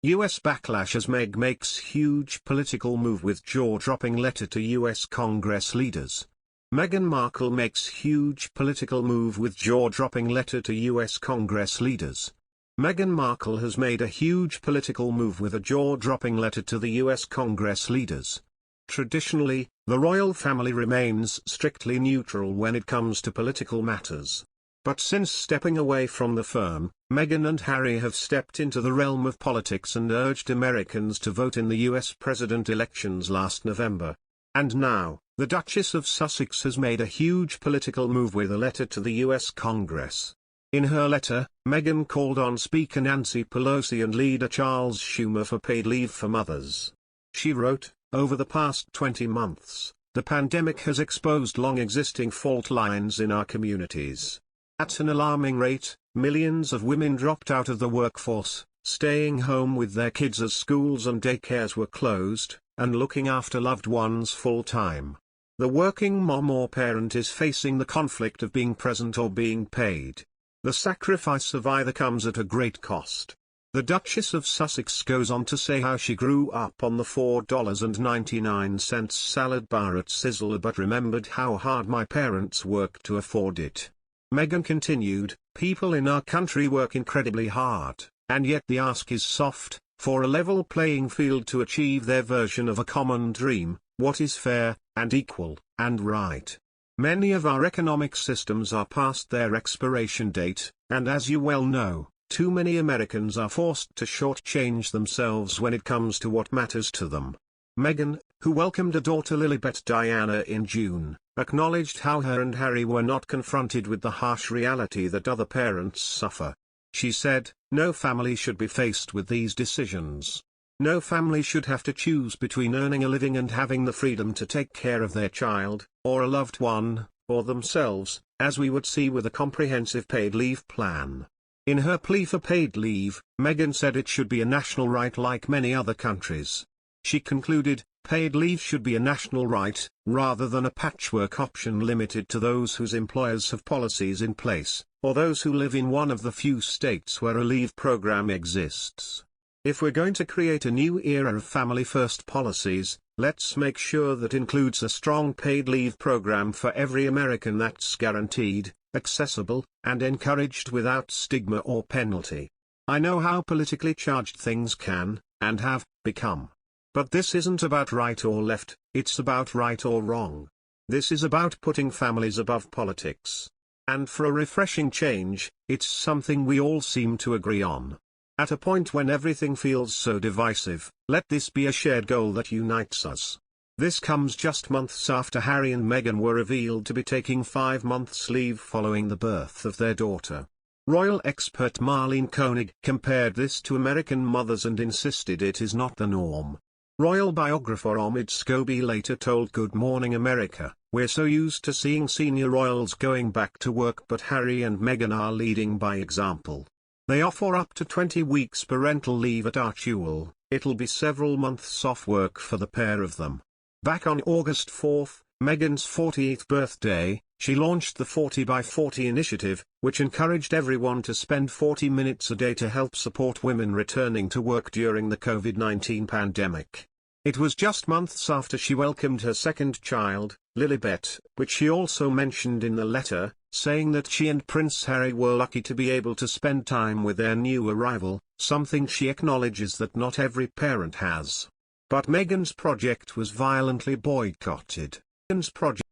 US backlash as Meg makes huge political move with jaw-dropping letter to US Congress leaders. Meghan Markle makes huge political move with jaw-dropping letter to US Congress leaders. Meghan Markle has made a huge political move with a jaw-dropping letter to the US Congress leaders. Traditionally, the royal family remains strictly neutral when it comes to political matters. But since stepping away from the firm, Meghan and Harry have stepped into the realm of politics and urged Americans to vote in the US president elections last November. And now, the Duchess of Sussex has made a huge political move with a letter to the US Congress. In her letter, Meghan called on Speaker Nancy Pelosi and Leader Charles Schumer for paid leave for mothers. She wrote, "Over the past 20 months, the pandemic has exposed long-existing fault lines in our communities. At an alarming rate, millions of women dropped out of the workforce, staying home with their kids as schools and daycares were closed, and looking after loved ones full-time. The working mom or parent is facing the conflict of being present or being paid. The sacrifice of either comes at a great cost." The Duchess of Sussex goes on to say how she grew up on the $4.99 salad bar at Sizzler but remembered how hard my parents worked to afford it. Meghan continued, "People in our country work incredibly hard, and yet the ask is soft, for a level playing field to achieve their version of a common dream, what is fair, and equal, and right. Many of our economic systems are past their expiration date, and as you well know, too many Americans are forced to shortchange themselves when it comes to what matters to them." Meghan, who welcomed a daughter Lilibet Diana in June, acknowledged how her and Harry were not confronted with the harsh reality that other parents suffer. She said, "No family should be faced with these decisions. No family should have to choose between earning a living and having the freedom to take care of their child, or a loved one, or themselves, as we would see with a comprehensive paid leave plan." In her plea for paid leave, Meghan said it should be a national right like many other countries. She concluded, "Paid leave should be a national right, rather than a patchwork option limited to those whose employers have policies in place, or those who live in one of the few states where a leave program exists. If we're going to create a new era of family-first policies, let's make sure that includes a strong paid leave program for every American that's guaranteed, accessible, and encouraged without stigma or penalty. I know how politically charged things can, and have, become. But this isn't about right or left, it's about right or wrong. This is about putting families above politics. And for a refreshing change, it's something we all seem to agree on. At a point when everything feels so divisive, let this be a shared goal that unites us." This comes just months after Harry and Meghan were revealed to be taking 5 months leave following the birth of their daughter. Royal expert Marlene Koenig compared this to American mothers and insisted it is not the norm. Royal biographer Omid Scobie later told Good Morning America, "We're so used to seeing senior royals going back to work, but Harry and Meghan are leading by example. They offer up to 20 weeks parental leave at Archie. It'll be several months off work for the pair of them." Back on August 4, Meghan's 40th birthday, she launched the 40 by 40 initiative, which encouraged everyone to spend 40 minutes a day to help support women returning to work during the COVID-19 pandemic. It was just months after she welcomed her second child, Lilibet, which she also mentioned in the letter, saying that she and Prince Harry were lucky to be able to spend time with their new arrival, something she acknowledges that not every parent has. But Meghan's project was violently boycotted. Meghan's project